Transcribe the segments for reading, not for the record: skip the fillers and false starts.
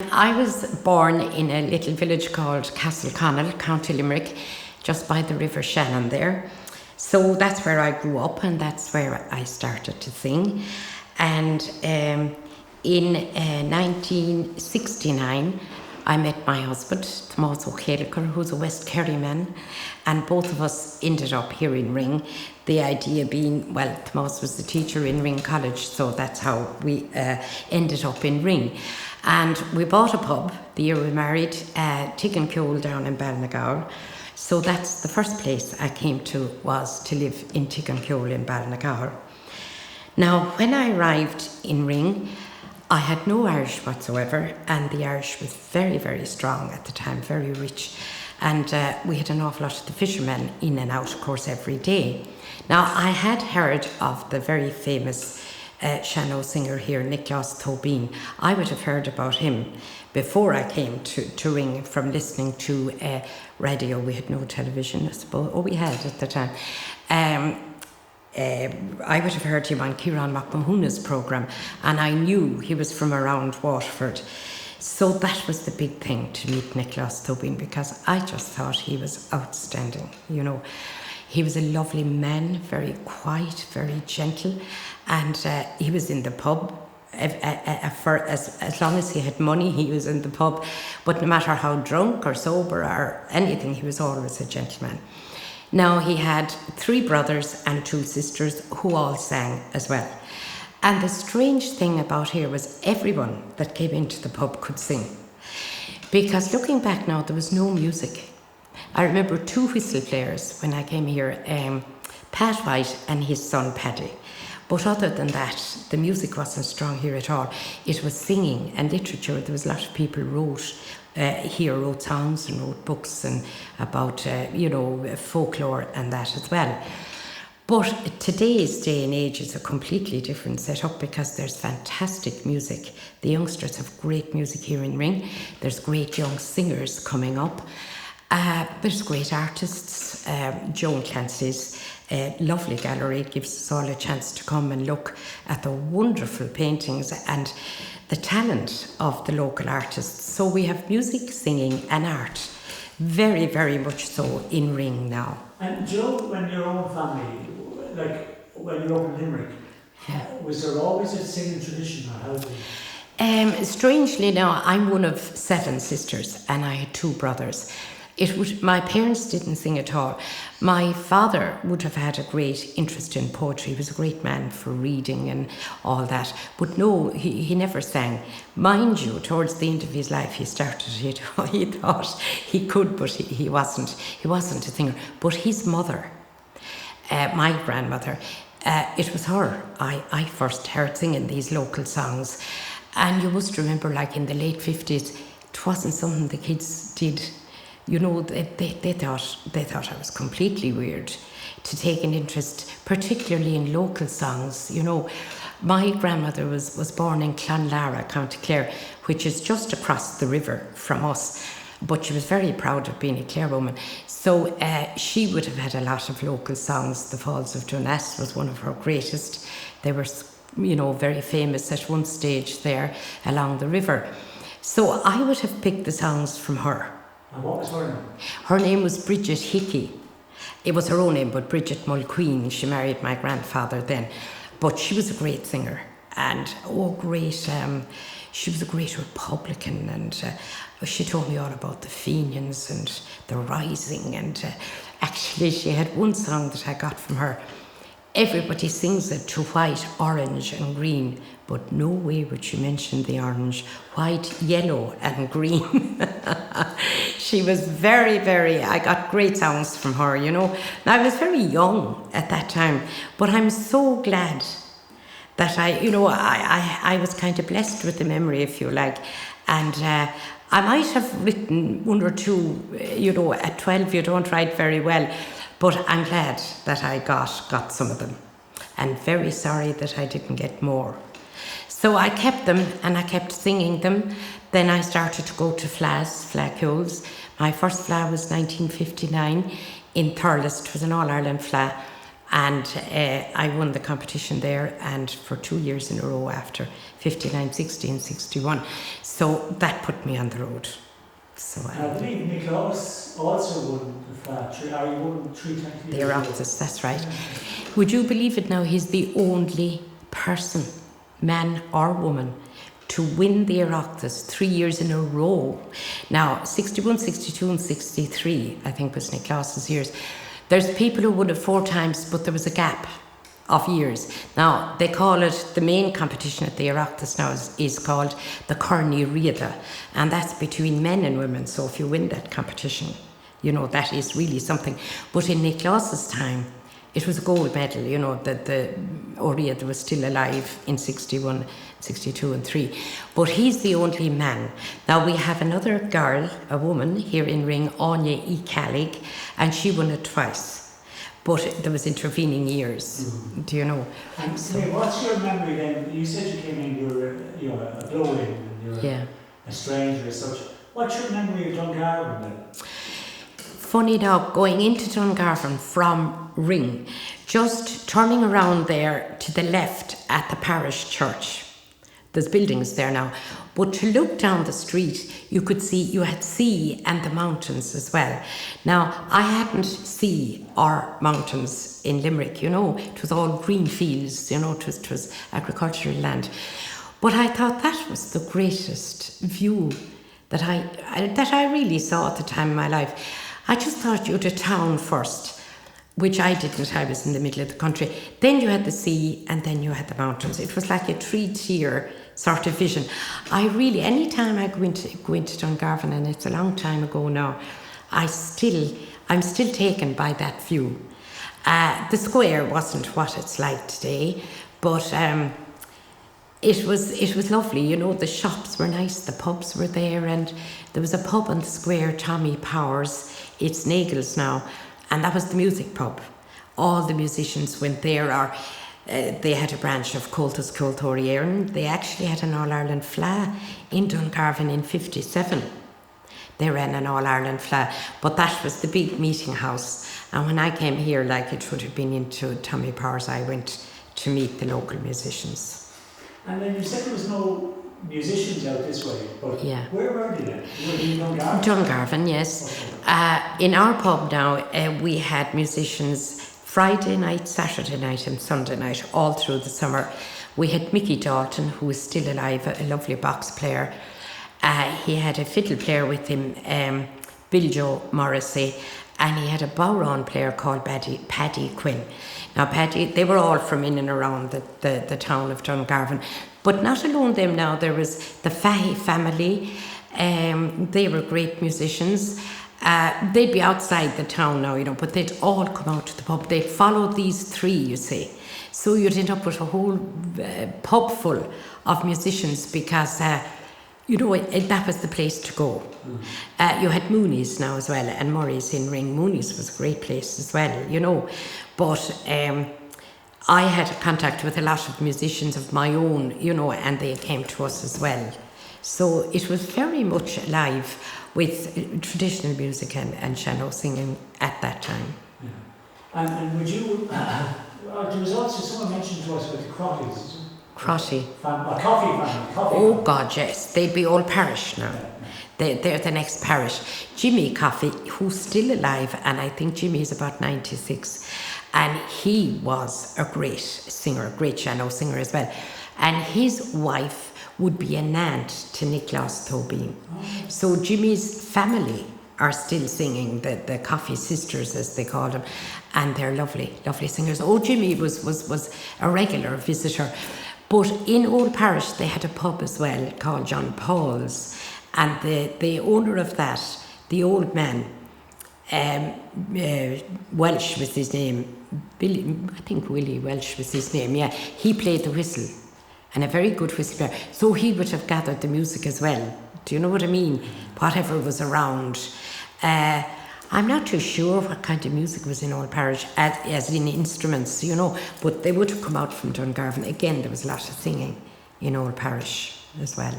I was born in a little village called Castleconnell, County Limerick, just by the River Shannon there. So that's where I grew up and that's where I started to sing. And in 1969, I met my husband, Tomás O'Callagher, who's a West Kerry man, and both of us ended up here in Ring. The idea being, well, Tomás was the teacher in Ring College, so that's how we ended up in Ring. And we bought a pub the year we married, Tiggincool down in Balnagowl. So that's the first place I came to, was to live in Tiggincool in Balnagowl. Now, when I arrived in Ring, I had no Irish whatsoever, and the Irish was very, very strong at the time, very rich. And we had an awful lot of the fishermen in and out, of course, every day. Now, I had heard of the very famous Shannon singer here, Nicholas Tobin. I would have heard about him before I came to Ring from listening to radio. We had no television, I suppose. Oh, we had at the time. I would have heard him on Ciarán McMahon's programme, and I knew he was from around Waterford. So that was the big thing, to meet Nicholas Tobin, because I just thought he was outstanding. You know, he was a lovely man, very quiet, very gentle, and he was in the pub. For as long as he had money, he was in the pub. But no matter how drunk or sober or anything, he was always a gentleman. Now, he had 3 brothers and 2 sisters who all sang as well. And the strange thing about here was everyone that came into the pub could sing. Because looking back now, there was no music. I remember 2 whistle players when I came here, Pat White and his son Paddy. But other than that, the music wasn't strong here at all. It was singing and literature. There was a lot of people wrote songs and wrote books and about, folklore and that as well. But today's day and age is a completely different setup because there's fantastic music. The youngsters have great music here in Ring. There's great young singers coming up. There's great artists. Joan Clancys, lovely gallery, gives us all a chance to come and look at the wonderful paintings and the talent of the local artists. So we have music, singing and art, very, very much so in Ring now. And Joe, when your own family, like when you were up in Limerick, was there always a singing tradition or how? Strangely now, I'm one of 7 sisters and I had 2 brothers. My parents didn't sing at all. My father would have had a great interest in poetry. He was a great man for reading and all that. But no, he never sang. Mind you, towards the end of his life, he thought he could, but he wasn't a singer. But his mother, my grandmother, it was her I first heard singing these local songs. And you must remember, like in the late 50s, it wasn't something the kids did. You know, they thought I was completely weird to take an interest, particularly in local songs. You know, my grandmother was born in Clonlara, County Clare, which is just across the river from us. But she was very proud of being a Clare woman. So she would have had a lot of local songs. The Falls of Dunass was one of her greatest. They were, very famous at one stage there along the river. So I would have picked the songs from her. And what was her name? Her name was Bridget Hickey. It was her own name, but Bridget Mulqueen. She married my grandfather then. But she was a great singer. And, she was a great Republican. And she told me all about the Fenians and the Rising. And actually, she had one song that I got from her. Everybody sings it to white, orange and green, but no way would she mention the orange, white, yellow and green. She was very, very, I got great songs from her, you know. And I was very young at that time, but I'm so glad that I was kind of blessed with the memory, if you like. And I might have written 1 or 2, at 12 you don't write very well. But I'm glad that I got some of them, and very sorry that I didn't get more. So I kept them and I kept singing them. Then I started to go to flaccules. My first fla was 1959 in Thurles. It was an All-Ireland fla. And I won the competition there, and for 2 years in a row after 59, 60 and 61. So that put me on the road. So I believe Nicholas also won the flat. He won 3 times. the Oireachtas, that's right. Would you believe it now? He's the only person, man or woman, to win the Oireachtas 3 years in a row. Now, 61, 62 and 63, I think was Nicholas's years. There's people who won it 4 times, but there was a gap of years. Now, they call it, the main competition at the Oireachtas now is called the Corny Riada, and that's between men and women. So if you win that competition, you know, that is really something. But in Nicholas's time, it was a gold medal, you know, that the Riada was still alive in 61, 62 and 3. But he's the only man. Now we have another girl, a woman here in Ring, Anya E. Callig, and she won it twice. But there was intervening years, do you know? And what's your memory then? You said you came in, you were a blow-in, and you were a stranger as such. What's your memory of Dungarvan then? Funny now, going into Dungarvan from Ring, just turning around there to the left at the parish church. There's buildings there now. But to look down the street, you could see, you had sea and the mountains as well. Now, I hadn't sea or mountains in Limerick, you know. It was all green fields, you know, it was agricultural land. But I thought that was the greatest view that I really saw at the time of my life. I just thought you had a town first, which I didn't. I was in the middle of the country. Then you had the sea, and then you had the mountains. It was like a 3-tier sort of vision. I really, anytime I go into Dungarvan, and it's a long time ago now, I'm still taken by that view. The square wasn't what it's like today, but it was lovely. You know, the shops were nice, the pubs were there, and there was a pub on the square, Tommy Powers. It's Nagel's now, and that was the music pub. All the musicians went there, or they had a branch of Cultus Cultori Éireann. They actually had an All-Ireland Fleadh in Dungarvan in 57. They ran an All-Ireland Fleadh, but that was the big meeting house. And when I came here, like it would have been into Tommy Powers, I went to meet the local musicians. And then you said there was no musicians out this way, but where were they then? Were they in Dungarvan? Dungarvan, yes. Okay. In our pub now, we had musicians Friday night, Saturday night and Sunday night, all through the summer. We had Mickey Dalton, who is still alive, a lovely box player. He had a fiddle player with him, Bill Joe Morrissey, and he had a bowron player called Paddy Quinn. Now Paddy, they were all from in and around the town of Dungarvan, but not alone them now. There was the Fahy family, they were great musicians. They'd be outside the town now, you know, but they'd all come out to the pub. They'd follow these 3, you see. So you'd end up with a whole pub full of musicians because, you know, that was the place to go. You had Mooney's now as well, and Murray's in Ring. Mooney's was a great place as well, you know. But I had contact with a lot of musicians of my own, you know, and they came to us as well. So it was very much alive with traditional music and Shannon singing at that time. Yeah. And would you, there was also someone mentioned to us with the Crotties. Crotty. Coffee family. Oh God, yes. They'd be all parish now. They're the next parish. Jimmy Coffey, who's still alive, and I think Jimmy is about 96, and he was a great singer, a great Shannon singer as well. And his wife would be an aunt to Nicholas Tobin. So Jimmy's family are still singing, the Coffey sisters as they call them, and they're lovely, lovely singers. Oh, Jimmy was a regular visitor. But in Old Parish they had a pub as well called John Paul's, and the owner of that, the old man, Welsh was his name, Willie Welsh was his name, yeah, he played the whistle. And a very good whistle player. So he would have gathered the music as well. Do you know what I mean? Whatever was around. I'm not too sure what kind of music was in Old Parish, as in instruments, you know, but they would have come out from Dungarvan. Again, there was a lot of singing in Old Parish as well.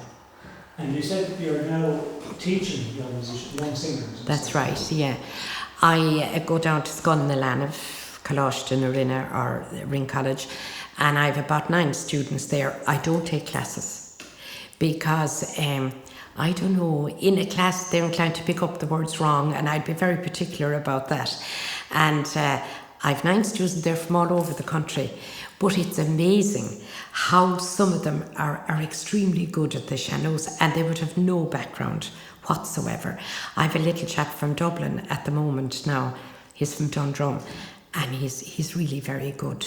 And you said you're now teaching young singers. That's right, yeah. I go down to Sconnalanov Coloston or Rinna or Ring College, and I have about 9 students there. I don't take classes because I don't know, in a class they're inclined to pick up the words wrong, and I'd be very particular about that. And I've 9 students there from all over the country, but it's amazing how some of them are extremely good at the sean-nós, and they would have no background whatsoever. I have a little chap from Dublin at the moment now. He's from Dundrum, and he's really very good.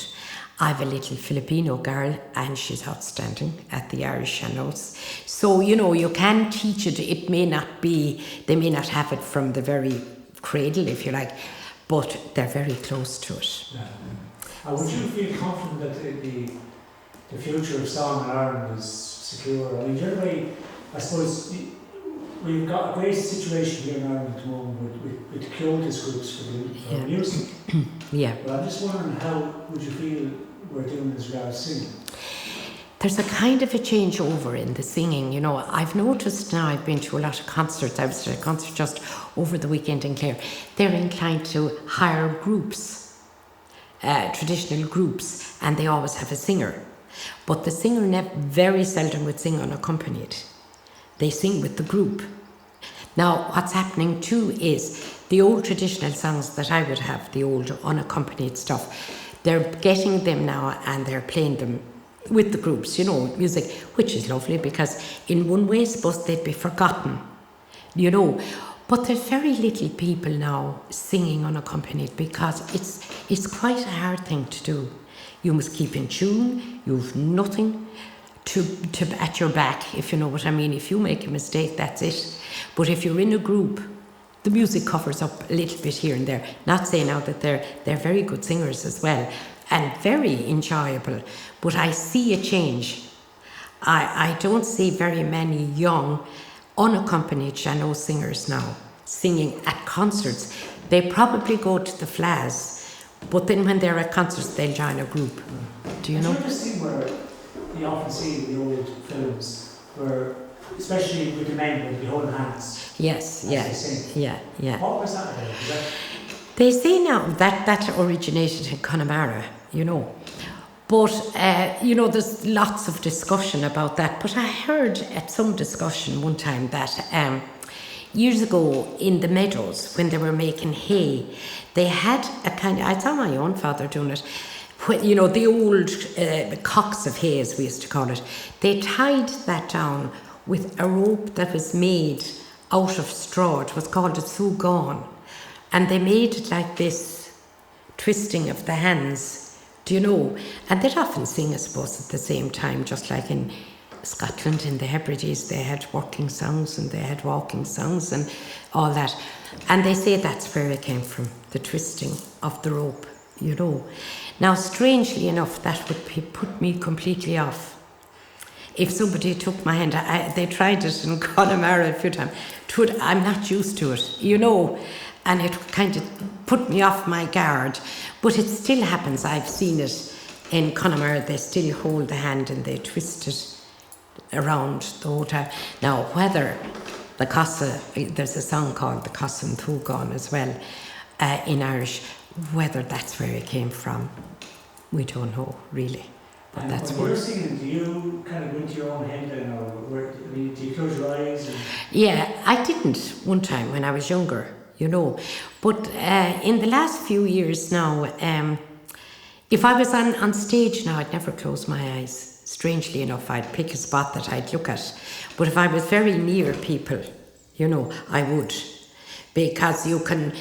I have a little Filipino girl, and she's outstanding at the Irish sean-nós. So, you know, you can teach it. It may not be, they may not have it from the very cradle, if you like, but they're very close to it. Yeah. Would you feel confident that the future of song in Ireland is secure? I mean, generally, I suppose we've got a great situation here in Ireland at the moment with the Clothes groups for the music. Yeah. But I'm just wondering, how would you feel we're doing as regards singing? There's a kind of a change over in the singing, you know. I've noticed now, I've been to a lot of concerts. I was at a concert just over the weekend in Clare. They're inclined to hire groups, traditional groups, and they always have a singer. But the singer very seldom would sing unaccompanied. They sing with the group. Now, what's happening too is the old traditional songs that I would have, the old unaccompanied stuff, they're getting them now and they're playing them with the groups, you know, music, which is lovely because in one way, I suppose they'd be forgotten, you know. But there's very little people now singing unaccompanied because it's quite a hard thing to do. You must keep in tune, you've nothing to at your back, if you know what I mean. If you make a mistake, that's it. But if you're in a group, the music covers up a little bit here and there. Not saying now that they're very good singers as well, and very enjoyable. But I see a change. I don't see very many young, unaccompanied sean-nós singers now singing at concerts. They probably go to the flas, but then when they're at concerts, they'll join a group. Do you know? Have you ever seen where you often see in the old films where, especially with the men, would be holding hands? Yes, yes, yeah. What was that about? They say now that originated in Connemara, you know. But, you know, there's lots of discussion about that. But I heard at some discussion one time that years ago in the meadows, when they were making hay, they had a kind of, I saw my own father doing it, when, you know, the old cocks of hay, as we used to call it, they tied that down with a rope that was made out of straw. It was called a thugawn. And they made it like this, twisting of the hands, do you know? And they'd often sing, I suppose, at the same time, just like in Scotland, in the Hebrides, they had working songs and they had walking songs and all that. And they say that's where it came from, the twisting of the rope, you know. Now, strangely enough, that would put me completely off. If somebody took my hand, they tried it in Connemara a few times, I'm not used to it, you know. And it kind of put me off my guard. But it still happens. I've seen it in Connemara. They still hold the hand and they twist it around the whole time. Now, whether the Casa, there's a song called the Casa and Thugawn as well in Irish, whether that's where it came from, we don't know, really. But and that's when you're singing, do you kind of go into your own head then, or do you close your eyes? Yeah, I didn't one time when I was younger. You know, but in the last few years now, if I was on stage now, I'd never close my eyes. Strangely enough, I'd pick a spot that I'd look at. But if I was very near people, you know, I would. Because you can,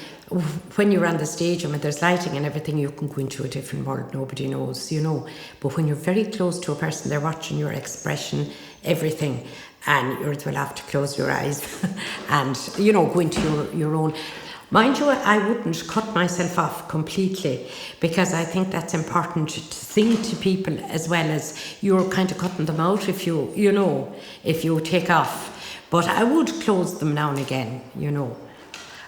when you're on the stage, I mean, there's lighting and everything, you can go into a different world, nobody knows, you know. But when you're very close to a person, they're watching your expression, everything. And you're as well have to close your eyes and, you know, go into your own. Mind you, I wouldn't cut myself off completely because I think that's important to sing to people as well as you're kind of cutting them out if you know, if you take off. But I would close them now and again, you know.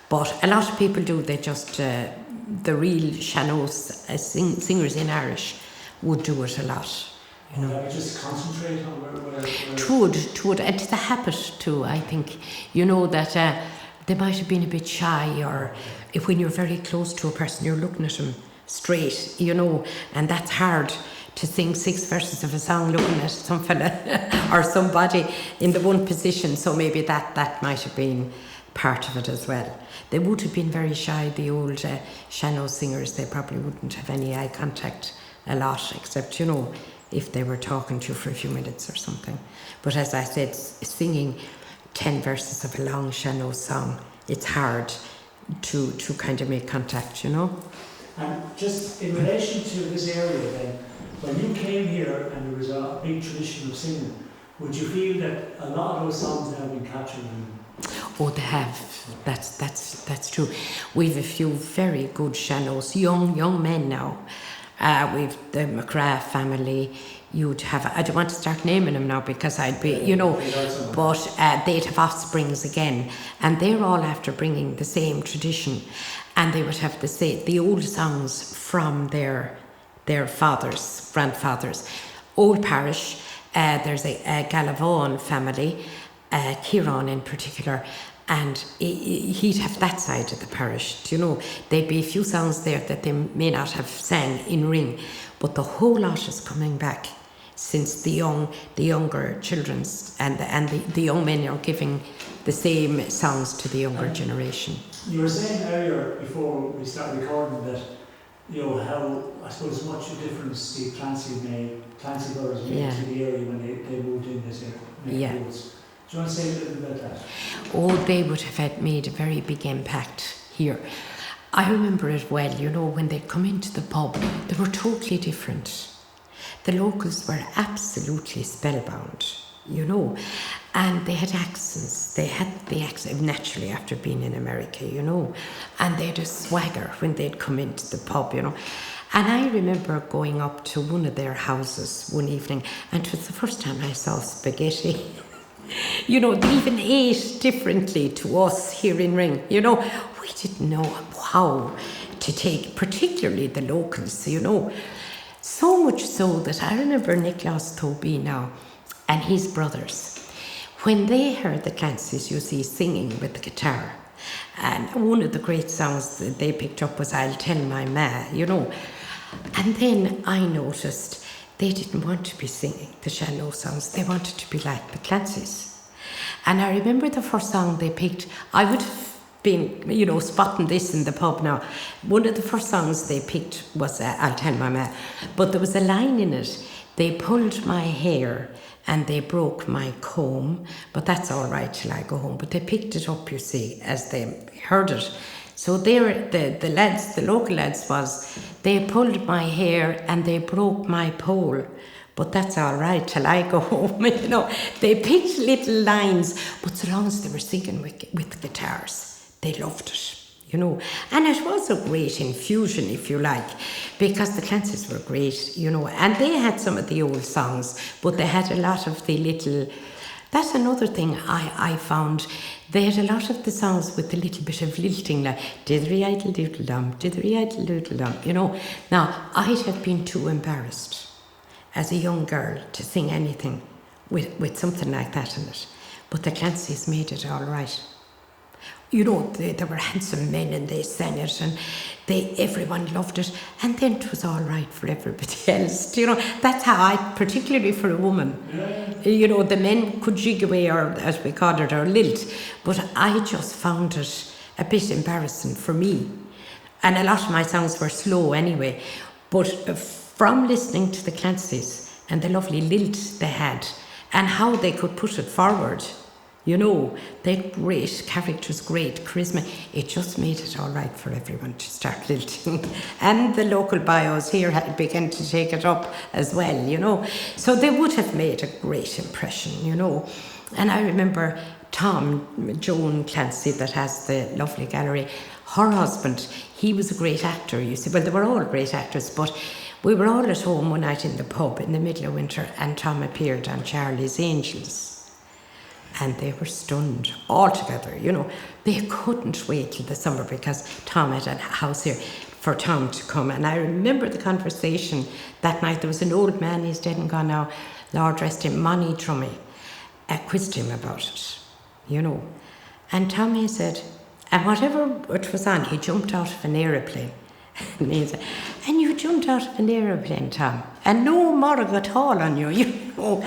But a lot of people do, they just, the real sean-nós singers in Irish would do it a lot. You know. Just concentrate on where Would, and it's the habit too, I think. You know, that they might have been a bit shy, or if when you're very close to a person, you're looking at them straight, you know, and that's hard to sing 6 verses of a song looking at some fella or somebody in the one position. So maybe that might have been part of it as well. They would have been very shy, the old Shannon singers. They probably wouldn't have any eye contact a lot, except, you know, if they were talking to you for a few minutes or something. But as I said, singing 10 verses of a long Shannon song, it's hard to kind of make contact, you know. And just in relation to this area then, when you came here and there was a big tradition of singing, would you feel that a lot of those songs now have been captured? Oh, they have. That's true. We've a few very good Shannos, young men now. We've the McGrath family. You'd have, I don't want to start naming them now because I'd be, you know, but they'd have offsprings again, and they're all after bringing the same tradition, and they would have the old songs from their fathers, grandfathers. Old parish, there's a Gallavon family, Kieran in particular, and he'd have that side of the parish. Do you know, there'd be a few songs there that they may not have sang in ring, but the whole lot is coming back since the younger children's and the young men are giving the same songs to the younger generation. You were saying earlier before we started recording that, you know, how I suppose much of a difference the Clancy brothers made to the area when they moved in this area. Do you want to say a little bit about that? Oh, they would have made a very big impact here. I remember it well, you know, when they'd come into the pub, they were totally different. The locals were absolutely spellbound, you know, and they had accents. They had the accent naturally after being in America, you know, and they had a swagger when they'd come into the pub, you know. And I remember going up to one of their houses one evening, and it was the first time I saw spaghetti. You know, they even ate differently to us here in Ring, you know. We didn't know how to take, particularly the locals, you know. So much so that I remember Nicholas Tobin now and his brothers, when they heard the Clancys, you see, singing with the guitar, and one of the great songs that they picked up was I'll Tell My Ma, you know. And then I noticed they didn't want to be singing the Shannon songs, they wanted to be like the Clancys. And I remember the first song they picked, I would have been, you know, spotting this in the pub now. One of the first songs they picked was I'll Tell My Ma, but there was a line in it, they pulled my hair and they broke my comb, but that's all right till I go home. But they picked it up, you see, as they heard it. So there, the lads, the local lads, was they pulled my hair and they broke my pole, but that's all right till I go home. You know, they picked little lines, but so long as they were singing with guitars, they loved it. You know, and it was a great infusion, if you like, because the Clancys were great, you know, and they had some of the old songs, but they had a lot of the little. That's another thing I found. They had a lot of the songs with a little bit of lilting, like diddly-idle doodle-dum, diddly-idle doodle-dum, you know. Now, I'd have been too embarrassed as a young girl to sing anything with something like that in it. But the Clancys made it all right. You know, they were handsome men and they sang it and everyone loved it. And then it was all right for everybody else. You know, that's how particularly for a woman, you know, the men could jig away, or as we called it, or lilt. But I just found it a bit embarrassing for me. And a lot of my songs were slow anyway. But from listening to the Clancys and the lovely lilt they had and how they could put it forward, you know, they had great characters, great charisma. It just made it all right for everyone to start lilting. And the local bios here had begun to take it up as well, you know. So they would have made a great impression, you know. And I remember Joan Clancy, that has the lovely gallery, her husband, he was a great actor, you see. Well, they were all great actors, but we were all at home one night in the pub in the middle of winter, and Tom appeared on Charlie's Angels. And they were stunned altogether, you know. They couldn't wait till the summer because Tom had a house here for Tom to come. And I remember the conversation that night. There was an old man, he's dead and gone now, Lord rest him, Monty Trummy, quizzed him about it, you know. And Tommy said, and whatever it was on, he jumped out of an aeroplane. And jumped out of an aeroplane, Tom, and no morgue at all on you, you know.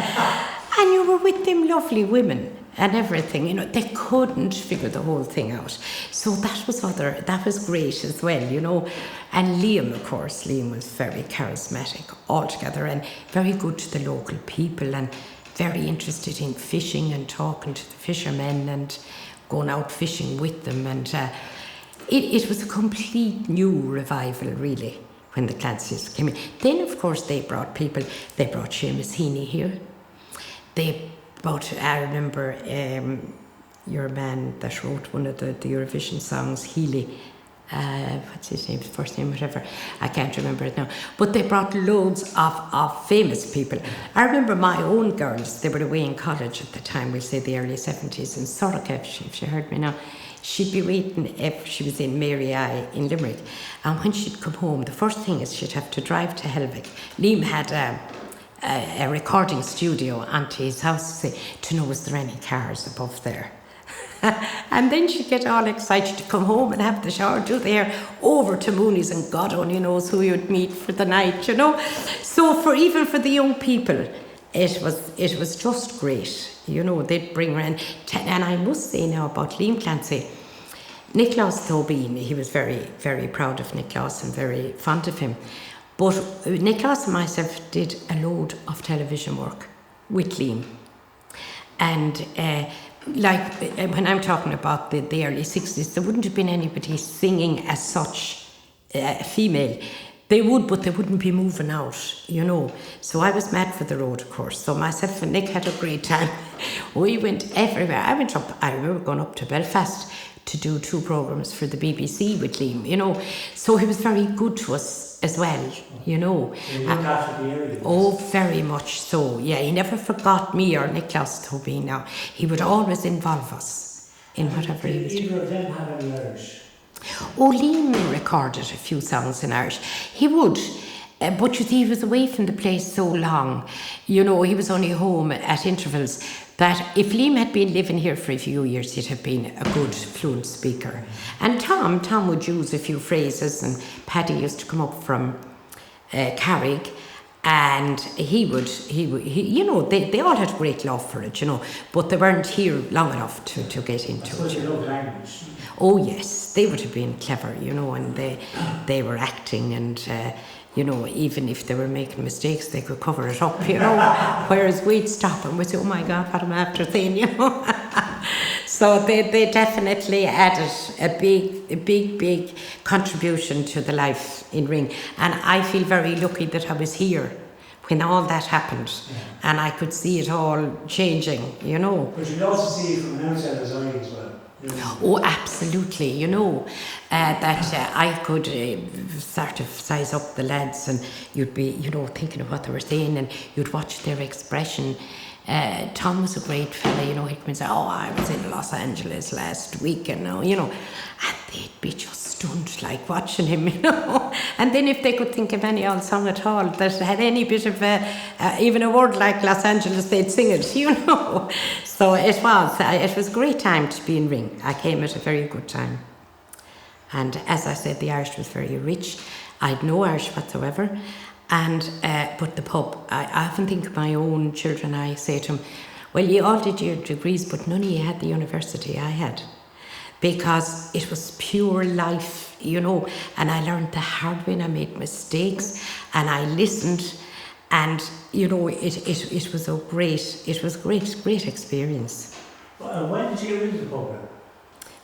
And you were with them lovely women and everything, you know. They couldn't figure the whole thing out. So that was great as well, you know. And Liam, of course, Liam was very charismatic altogether and very good to the local people and very interested in fishing and talking to the fishermen and going out fishing with them. And it was a complete new revival, really, when the Clancys came in. Then, of course, they brought Seamus Heaney here. I remember your man that wrote one of the Eurovision songs, Healy, what's his name, first name, whatever, I can't remember it now. But they brought loads of famous people. I remember my own girls, they were away in college at the time, we'll say the early 70s, in Soraka, if she heard me now. She'd be waiting if she was in Mary I in Limerick. And when she'd come home, the first thing is she'd have to drive to Helvick. Liam had a recording studio onto his house to know was there any cars above there. And then she'd get all excited to come home and have the shower, do the hair, over to Mooney's, and God only knows who you'd meet for the night, you know. So even for the young people, it was just great, you know. They'd bring around, and I must say now about Liam Clancy, Nicholas Tobin, he was very, very proud of Nicholas and very fond of him. But Nicholas and myself did a load of television work with Liam. And when I'm talking about the early 60s, there wouldn't have been anybody singing as such, female. They would, but they wouldn't be moving out, you know. So I was mad for the road, of course. So myself and Nick had a great time. We went everywhere. I remember going up to Belfast to do 2 programmes for the BBC with Liam, you know. So he was very good to us as well, you know. You looked after the area. Oh, very much so. Yeah, he never forgot me or Nicholas Tobin now. He would always involve us in whatever he was doing. Did either of them have any Irish? Oh, Liam recorded a few songs in Irish. He would, but you see, he was away from the place so long. You know, he was only home at intervals, that if Liam had been living here for a few years, he'd have been a good fluent speaker. And Tom would use a few phrases, and Paddy used to come up from Carrick, and he would, you know, they all had great love for it, you know, but they weren't here long enough to get into it. You love language. Oh yes, they would have been clever, you know, and they were acting, and you know, even if they were making mistakes, they could cover it up, you know. Whereas we'd stop and we'd say, "Oh my God, what am I after saying?" You know. So they definitely added a big contribution to the life in Ring, and I feel very lucky that I was here when all that happened, and I could see it all changing, you know. But you could also see it from an outsider's eye as well. Oh, absolutely, you know, that I could sort of size up the lads, and you'd be, you know, thinking of what they were saying, and you'd watch their expression. Tom was a great fella, you know. He'd come and say, "Oh, I was in Los Angeles last week," and you know, and they'd be just stunned, like watching him, you know. And then if they could think of any old song at all that had any bit of even a word like Los Angeles, they'd sing it, you know. So it was a great time to be in Ring. I came at a very good time. And as I said, the Irish was very rich. I'd no Irish whatsoever. And but the pub, I often think of my own children. I say to them, "Well, you all did your degrees, but none of you had the university I had." Because it was pure life, you know, and I learned the hard way, and I made mistakes, and I listened, and you know, it was great experience. When did you get into the pub then?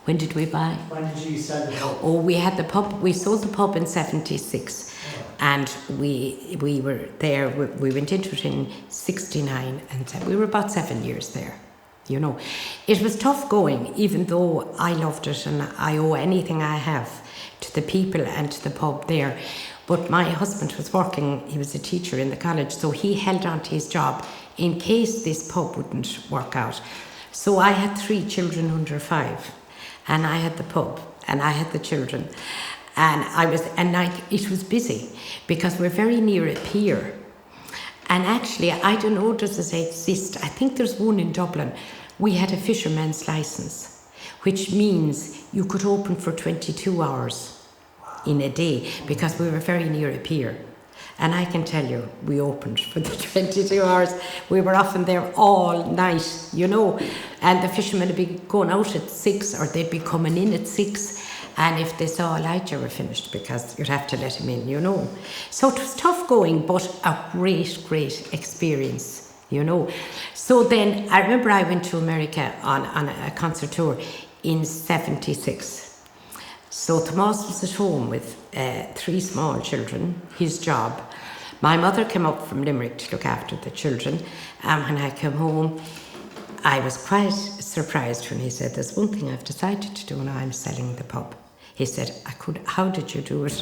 When did we buy? When did you sell the pub? Oh, we had the pub. We sold the pub in '76, and we were there. We went into it in '69, and we were about 7 years there. You know, it was tough going, even though I loved it, and I owe anything I have to the people and to the pub there. But my husband was working, he was a teacher in the college, so he held on to his job in case this pub wouldn't work out. So I had 3 children under 5, and I had the pub, and I had the children. And it was busy, because we're very near a pier. And actually, I don't know, does this exist? I think there's one in Dublin. We had a fisherman's license, which means you could open for 22 hours. Wow. in a day because we were very near a pier. And I can tell you, we opened for the 22 hours. We were often there all night, you know. And the fishermen would be going out at 6 or they'd be coming in at 6. And if they saw a light, you were finished because you'd have to let them in, you know. So it was tough going, but a great, great experience, you know. So then I remember I went to America on a concert tour in 76. So Tomas was at home with 3 small children, his job. My mother came up from Limerick to look after the children. And when I came home, I was quite surprised when he said, there's one thing I've decided to do now, I'm selling the pub. He said, how did you do it?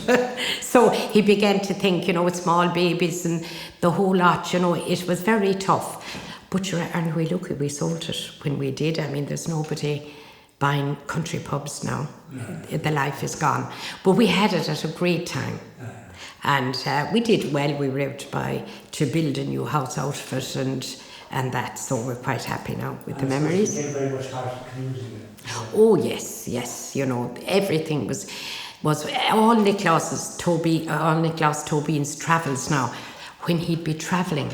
So he began to think, you know, with small babies and the whole lot, you know, it was very tough. But and we sold it when we did. I mean, there's nobody buying country pubs now. Yeah. The life is gone. But we had it at a great time. Yeah. And we did well. We were able to build a new house out of it and that. So we're quite happy now with the memories. It became very much part of the community then. Oh yes, you know, everything was all Nicholas Tobin's travels now. When he'd be travelling,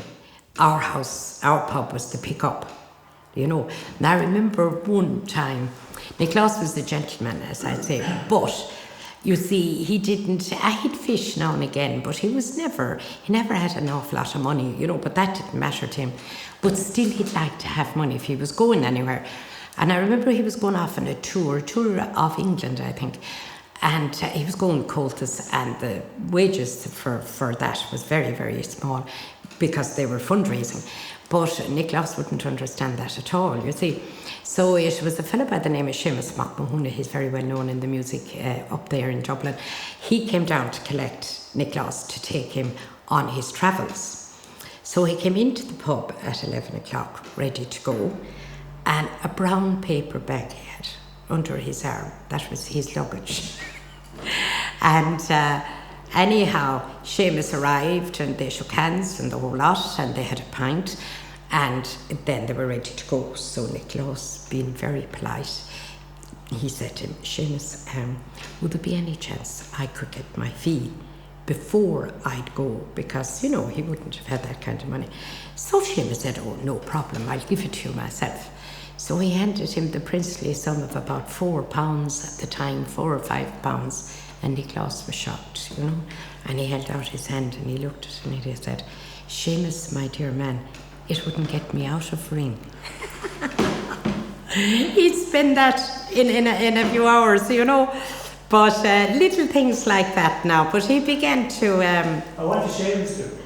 our pub was the pick-up, you know. And I remember one time, Nicholas was a gentleman, as I say, but you see, he he'd fish now and again, but he never had an awful lot of money, you know, but that didn't matter to him. But still he'd like to have money if he was going anywhere. And I remember he was going off on a tour of England, I think. And he was going with Clancys, and the wages for that was very, very small because they were fundraising. But Nicholas wouldn't understand that at all, you see. So it was a fellow by the name of Seamus McMahon. He's very well known in the music up there in Dublin. He came down to collect Nicholas to take him on his travels. So he came into the pub at 11 o'clock, ready to go. And a brown paper bag he had under his arm. That was his luggage. And anyhow, Seamus arrived and they shook hands and the whole lot, and they had a pint, and then they were ready to go. So Nicholas, being very polite, he said to him, Seamus, would there be any chance I could get my fee before I'd go? Because, you know, he wouldn't have had that kind of money. So Seamus said, oh, no problem, I'll give it to you myself. So he handed him the princely sum of about £4 at the time, £4 or £5, and Nicholas was shocked, you know. And he held out his hand and he looked at it and he said, Seamus, my dear man, it wouldn't get me out of ring. He'd spend that in a few hours, you know. But little things like that now. But he began to... what did Seamus do?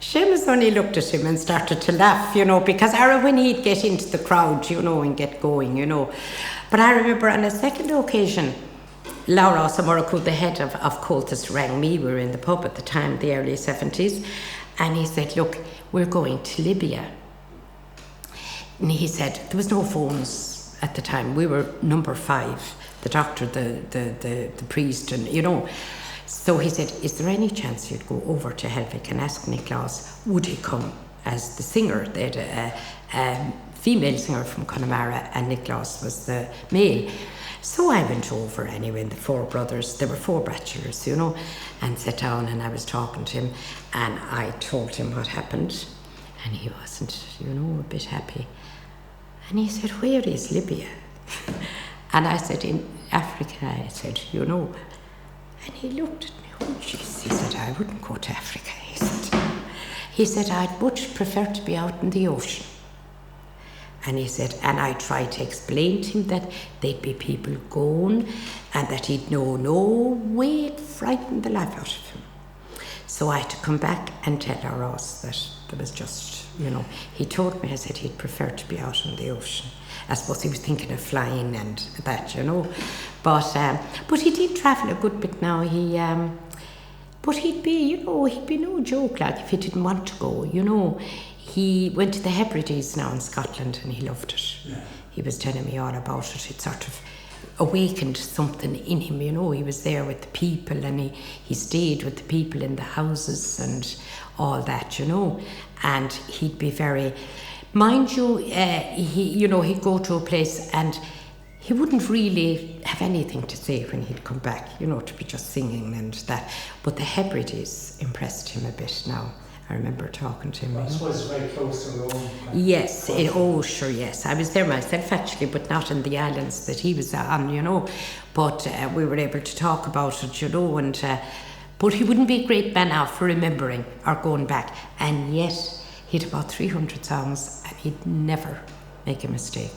Seamus only looked at him and started to laugh, you know, because when he'd get into the crowd, you know, and get going, you know. But I remember on a second occasion, Laura Samuraku, the head of Clancys, rang me. We were in the pub at the time, the early 70s. And he said, look, we're going to Libya. And he said, there was no phones at the time. We were number 5, the doctor, the priest, and, you know. So he said, is there any chance you'd go over to Helvig and ask Nicholas, would he come as the singer? They had a female singer from Connemara, and Nicholas was the male. So I went over anyway, and the 4 brothers, there were 4 bachelors, you know, and sat down, and I was talking to him, and I told him what happened, and he wasn't, you know, a bit happy. And he said, where is Libya? And I said, in Africa, I said, you know. And he looked at me, oh jeez, he said, I wouldn't go to Africa, he said, I'd much prefer to be out in the ocean. And he said, and I tried to explain to him that there'd be people going and that he'd know no way it frightened the life out of him. So I had to come back and tell our Ross that there was just, you know, he told me, I said he'd prefer to be out in the ocean. I suppose he was thinking of flying and that, you know. But he did travel a good bit now. But he'd be no joke, like, if he didn't want to go, you know. He went to the Hebrides now in Scotland and he loved it. Yeah. He was telling me all about it. It sort of awakened something in him, you know. He was there with the people and he stayed with the people in the houses and all that, you know. And he'd be very... Mind you, he'd go to a place and he wouldn't really have anything to say when he'd come back, you know, to be just singing and that. But the Hebrides impressed him a bit now. I remember talking to him. I suppose it's very close to Rome. Yes, oh sure, yes. I was there myself actually, but not in the islands that he was on, you know. But we were able to talk about it, you know, and but he wouldn't be a great man now for remembering or going back. And yet, he had about 300 songs and he'd never make a mistake.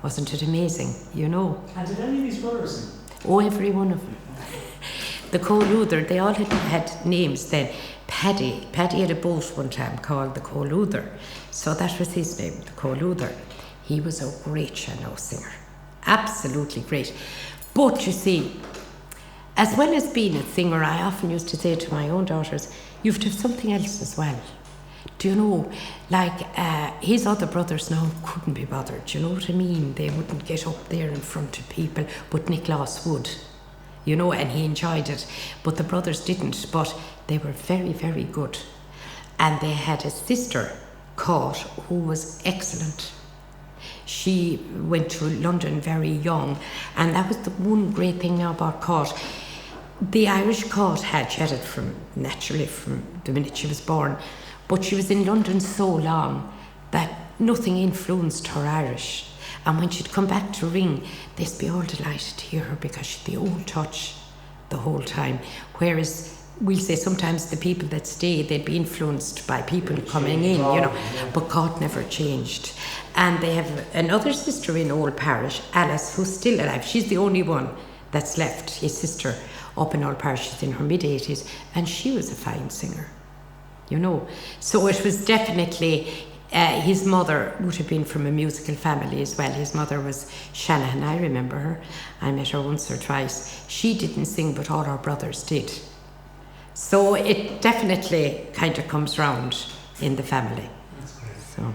Wasn't it amazing, you know? And did any of his brothers sing? Oh, every one of them. The Colúther, they all had names then. Paddy had a boat one time called the Colúther, so that was his name, the Colúther. He was a great piano singer, absolutely great. But you see, as well as being a singer, I often used to say to my own daughters, you have to have something else as well. Do you know, like his other brothers now couldn't be bothered, do you know what I mean? They wouldn't get up there in front of people, but Nicholas would. You know, and he enjoyed it. But the brothers didn't, but they were very, very good. And they had a sister, Caught, who was excellent. She went to London very young, and that was the one great thing now about Caught. The Irish Caught she had it naturally from the minute she was born, but she was in London so long that nothing influenced her Irish. And when she'd come back to ring, they'd be all delighted to hear her because she'd be old touch the whole time. Whereas we'll say sometimes the people that stay, they'd be influenced by people coming in, you know. But God never changed. And they have another sister in Old Parish, Alice, who's still alive. She's the only one that's left, his sister, up in Old Parish. She's in her mid-80s, and she was a fine singer, you know. So it was definitely... his mother would have been from a musical family as well. His mother was Shanahan, I remember her. I met her once or twice. She didn't sing, but all her brothers did. So it definitely kind of comes round in the family. That's great. So.